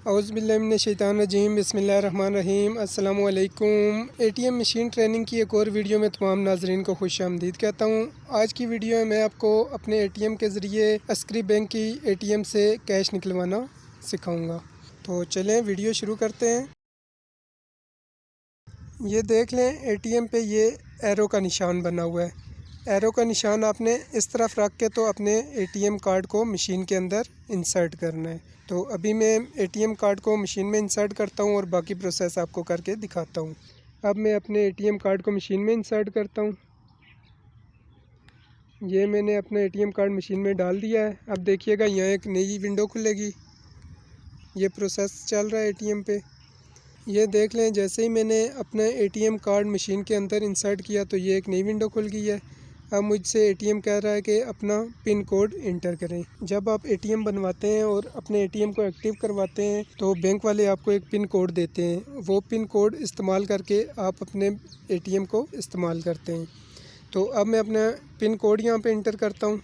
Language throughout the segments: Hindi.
औज़ुबिल्लाहिमिनश्शैतानिर्रजीम बिस्मिल्लाहिर्रहमानिर्रहीम अस्सलामु अलैकुम। एटीएम मशीन ट्रेनिंग की एक और वीडियो में तमाम नाज़रीन को खुशामदीद कहता हूँ। आज की वीडियो में मैं आपको अपने एटीएम के ज़रिए अस्करी बैंक की एटीएम से कैश निकलवाना सिखाऊंगा। तो चलें वीडियो शुरू करते हैं। ये देख लें एटीएम पे ये एरो का निशान बना हुआ है। एरो का निशान आपने इस तरफ रख के तो अपने एटीएम कार्ड को मशीन के अंदर इंसर्ट करना है। तो अभी मैं एटीएम कार्ड को मशीन में इंसर्ट करता हूँ और बाकी प्रोसेस आपको करके दिखाता हूँ। अब मैं अपने एटीएम कार्ड को मशीन में इंसर्ट करता हूँ। ये मैंने अपना एटीएम कार्ड मशीन में डाल दिया है। अब देखिएगा यहाँ एक नई विंडो खुलेगी। ये प्रोसेस चल रहा है एटीएम पे। ये देख लें जैसे ही मैंने अपना एटीएम कार्ड मशीन के अंदर इंसर्ट किया तो ये एक नई विंडो खुल गई है। अब मुझसे एटीएम कह रहा है कि अपना पिन कोड इंटर करें। जब आप एटीएम बनवाते हैं और अपने एटीएम को एक्टिव करवाते हैं तो बैंक वाले आपको एक पिन कोड देते हैं। वो पिन कोड इस्तेमाल करके आप अपने एटीएम को इस्तेमाल करते हैं। तो अब मैं अपना पिन कोड यहाँ पे इंटर करता हूँ।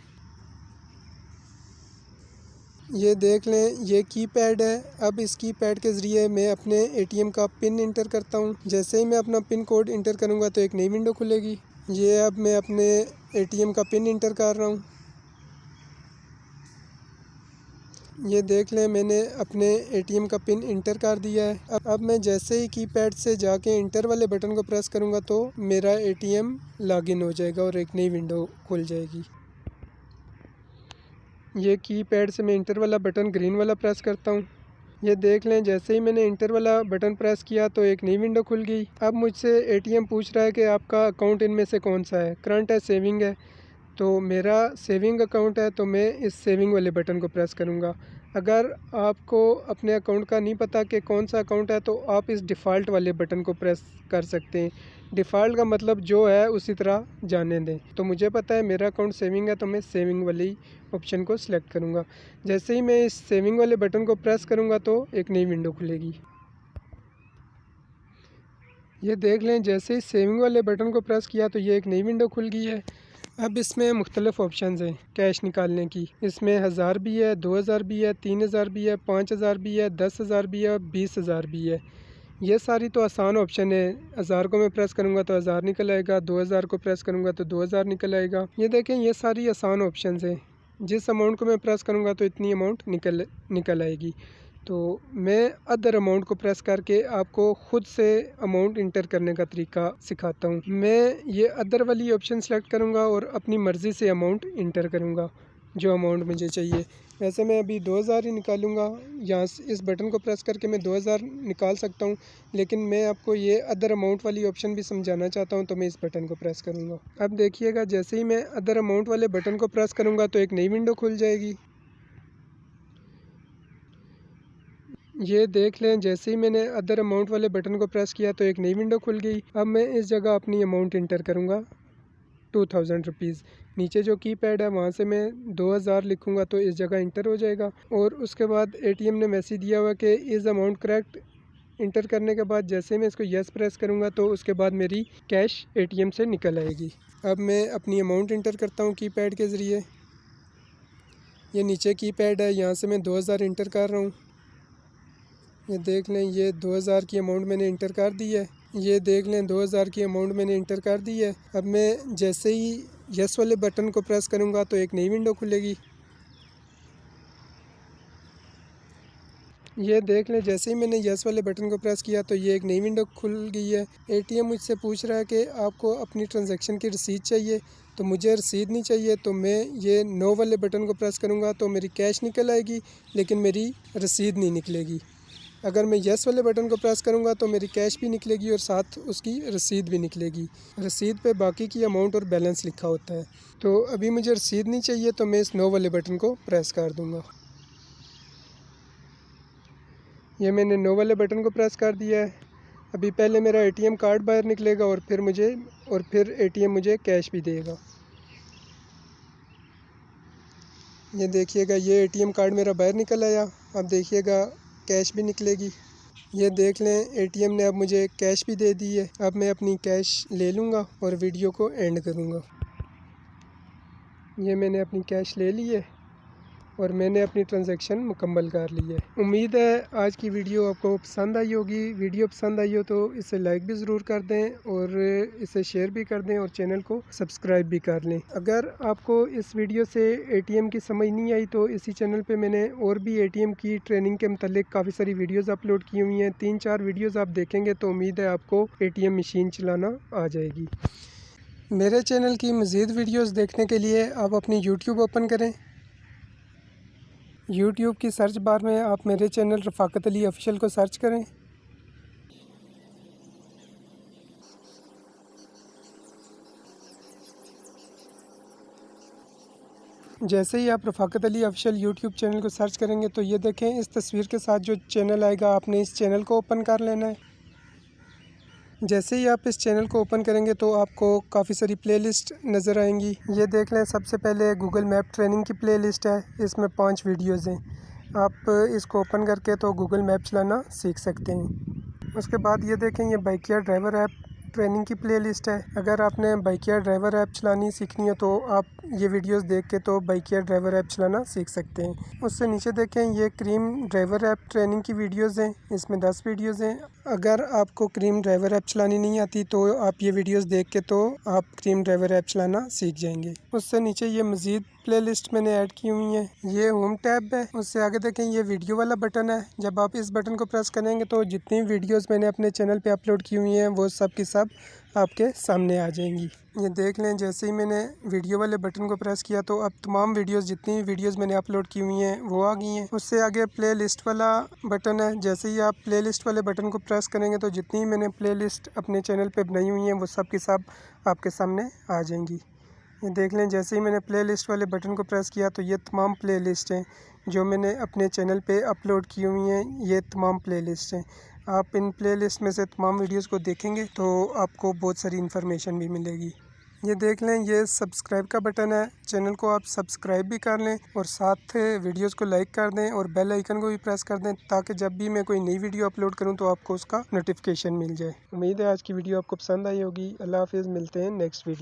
ये देख लें ये कीपैड है। अब इस कीपैड के ज़रिए मैं अपने एटीएम का पिन इंटर करता हूँ। जैसे ही मैं अपना पिन कोड इंटर करूँगा तो एक नई विंडो खुलेगी। ये अब मैं अपने एटीएम का पिन इंटर कर रहा हूँ। ये देख लें मैंने अपने एटीएम का पिन इंटर कर दिया है। अब मैं जैसे ही कीपैड से जाके इंटर वाले बटन को प्रेस करूँगा तो मेरा एटीएम लॉगिन हो जाएगा और एक नई विंडो खुल जाएगी। ये कीपैड से मैं इंटर वाला बटन ग्रीन वाला प्रेस करता हूँ। ये देख लें जैसे ही मैंने इंटर वाला बटन प्रेस किया तो एक नई विंडो खुल गई। अब मुझसे एटीएम पूछ रहा है कि आपका अकाउंट इनमें से कौन सा है, करंट है, सेविंग है। तो मेरा सेविंग अकाउंट है तो मैं इस सेविंग वाले बटन को प्रेस करूँगा। अगर आपको अपने अकाउंट का नहीं पता कि कौन सा अकाउंट है तो आप इस डिफ़ॉल्ट वाले बटन को प्रेस कर सकते हैं। डिफ़ॉल्ट का मतलब जो है उसी तरह जाने दें। तो मुझे पता है मेरा अकाउंट सेविंग है तो मैं सेविंग वाली ऑप्शन को सिलेक्ट करूँगा। जैसे ही मैं इस सेविंग वाले बटन को प्रेस करूँगा तो एक नई विंडो खुलेगी। ये देख लें जैसे ही सेविंग वाले बटन को प्रेस किया तो ये एक नई विंडो खुल गई है। अब इसमें मुख्तलिफ़ ऑप्शंस हैं कैश निकालने की। इसमें 1000 भी है, 2000 भी है, 3000 भी है, 5000 भी है, 10,000 भी है, 20,000 भी है। ये सारी तो आसान ऑप्शन है। 1000 को मैं प्रेस करूँगा तो 1000 निकल आएगा, 2000 को प्रेस करूँगा तो 2000 निकल आएगा। ये देखें ये सारी आसान ऑप्शंस हैं। जिस अमाउंट को मैं प्रेस करूँगा तो इतनी अमाउंट निकल आएगी। तो मैं अदर अमाउंट को प्रेस करके आपको ख़ुद से अमाउंट इंटर करने का तरीका सिखाता हूँ। मैं ये अदर वाली ऑप्शन सेलेक्ट करूँगा और अपनी मर्ज़ी से अमाउंट इंटर करूँगा जो अमाउंट मुझे चाहिए। वैसे मैं अभी 2000 ही निकालूँगा। यहाँ से इस बटन को प्रेस करके मैं 2000 निकाल सकता हूँ, लेकिन मैं आपको ये अदर अमाउंट वाली ऑप्शन भी समझाना चाहता हूँ तो मैं इस बटन को प्रेस करूँगा। अब देखिएगा जैसे ही मैं अदर अमाउंट वाले बटन को प्रेस करूँगा तो एक नई विंडो खुल जाएगी। ये देख लें जैसे ही मैंने अदर अमाउंट वाले बटन को प्रेस किया तो एक नई विंडो खुल गई। अब मैं इस जगह अपनी अमाउंट इंटर करूँगा 2000 रुपीज़। नीचे जो कीपैड है वहाँ से मैं 2000 लिखूँगा तो इस जगह इंटर हो जाएगा। और उसके बाद एटीएम ने मैसेज दिया हुआ कि इज़ अमाउंट करेक्ट। इंटर करने के बाद जैसे मैं इसको यस प्रेस करूँगा तो उसके बाद मेरी कैश एटीएम से निकल आएगी। अब मैं अपनी अमाउंट इंटर करता हूँ कीपैड के ज़रिए। ये नीचे कीपैड है, यहाँ से मैं 2000 इंटर कर रहा हूँ। ये देख लें ये 2000 की अमाउंट मैंने इंटर कर दी है। ये देख लें 2000 की अमाउंट मैंने इंटर कर दी है। अब मैं जैसे ही यस वाले बटन को प्रेस करूँगा तो एक नई विंडो खुलेगी। ये देख लें जैसे ही मैंने यस वाले बटन को प्रेस किया तो ये एक नई विंडो खुल गई है। एटीएम मुझसे पूछ रहा है कि आपको अपनी ट्रांजैक्शन की रसीद चाहिए। तो मुझे रसीद नहीं चाहिए तो मैं ये नो वाले बटन को प्रेस करूँगा तो मेरी कैश निकल आएगी, लेकिन मेरी रसीद नहीं निकलेगी। अगर मैं येस वाले बटन को प्रेस करूंगा तो मेरी कैश भी निकलेगी और साथ उसकी रसीद भी निकलेगी। रसीद पे बाकी की अमाउंट और बैलेंस लिखा होता है। तो अभी मुझे रसीद नहीं चाहिए तो मैं इस नो वाले बटन को प्रेस कर दूंगा। ये मैंने नो वाले बटन को प्रेस कर दिया है। अभी पहले मेरा एटीएम कार्ड बाहर निकलेगा और फिर एटीएम मुझे कैश भी देगा। ये देखिएगा ये एटीएम कार्ड मेरा बाहर निकल आया। अब देखिएगा कैश भी निकलेगी। ये देख लें एटीएम ने अब मुझे कैश भी दे दी है। अब मैं अपनी कैश ले लूँगा और वीडियो को एंड करूँगा। ये मैंने अपनी कैश ले ली है। और मैंने अपनी ट्रांजैक्शन मुकम्मल कर ली है। उम्मीद है आज की वीडियो आपको पसंद आई होगी। वीडियो पसंद आई हो तो इसे लाइक भी ज़रूर कर दें और इसे शेयर भी कर दें और चैनल को सब्सक्राइब भी कर लें। अगर आपको इस वीडियो से एटीएम की समझ नहीं आई तो इसी चैनल पे मैंने और भी एटीएम की ट्रेनिंग के मतलब काफ़ी सारी वीडियोज़ अपलोड की हुई हैं। 3-4 वीडियोज़ आप देखेंगे तो उम्मीद है आपको एटीएम मशीन चलाना आ जाएगी। मेरे चैनल की मज़ीद वीडियोज़ देखने के लिए आप अपनी यूट्यूब ओपन करें। यूट्यूब की सर्च बार में आप मेरे चैनल रफ़ाकत अली ऑफिशियल को सर्च करें। जैसे ही आप रफ़ाकत अली ऑफिशियल यूट्यूब चैनल को सर्च करेंगे तो ये देखें इस तस्वीर के साथ जो चैनल आएगा आपने इस चैनल को ओपन कर लेना है। जैसे ही आप इस चैनल को ओपन करेंगे तो आपको काफ़ी सारी प्लेलिस्ट नज़र आएंगी। ये देख लें, सबसे पहले गूगल मैप ट्रेनिंग की प्लेलिस्ट है, इसमें 5 वीडियोज़ हैं। आप इसको ओपन करके तो गूगल मैप चलाना सीख सकते हैं। उसके बाद ये देखें, ये बाइकिया ड्राइवर ऐप ट्रेनिंग की प्लेलिस्ट है। अगर आपने बाइकिया ड्राइवर ऐप चलानी सीखनी है तो आप ये वीडियोस देख के तो बाइकिया ड्राइवर ऐप चलाना सीख सकते हैं। उससे नीचे देखें, ये क्रीम ड्राइवर ऐप ट्रेनिंग की वीडियोस हैं, इसमें 10 वीडियोस हैं। अगर आपको क्रीम ड्राइवर ऐप चलानी नहीं आती तो आप ये वीडियोस देख के तो आप क्रीम ड्राइवर ऐप चलाना सीख जाएंगे। उससे नीचे ये मज़ीद प्लेलिस्ट मैंने ऐड की हुई है, ये होम टैब है। उससे आगे देखें, ये वीडियो वाला बटन है। जब आप इस बटन को प्रेस करेंगे तो जितनी वीडियोस मैंने अपने चैनल पे अपलोड की हुई हैं वो सब की सब आपके सामने आ जाएंगी। ये देख लें, जैसे ही मैंने वीडियो वाले बटन को प्रेस किया तो अब तमाम वीडियोस जितनी वीडियोस मैंने अपलोड की हुई हैं वो आ गई हैं। उससे आगे प्ले लिस्ट वाला बटन है। जैसे ही आप प्ले लिस्ट वाले बटन को प्रेस करेंगे तो जितनी मैंने प्ले लिस्ट अपने चैनल पे बनाई हुई हैं वो सब की सब आपके सामने आ जाएंगी। ये देख लें, जैसे ही मैंने प्ले लिस्ट वाले बटन को प्रेस किया तो ये तमाम प्ले लिस्ट हैं जो मैंने अपने चैनल पे अपलोड की हुई हैं। ये तमाम प्ले लिस्ट हैं। आप इन प्ले लिस्ट में से तमाम वीडियोस को देखेंगे तो आपको बहुत सारी इन्फॉर्मेशन भी मिलेगी। ये देख लें, ये सब्सक्राइब का बटन है। चैनल को आप सब्सक्राइब भी कर लें और साथ वीडियोस को लाइक कर दें और बेल आइकन को भी प्रेस कर दें ताकि जब भी मैं कोई नई वीडियो अपलोड करूं तो आपको उसका नोटिफिकेशन मिल जाए। उम्मीद है आज की वीडियो आपको पसंद आई होगी। अल्लाह हाफिज़, मिलते हैं नेक्स्ट वीडियो।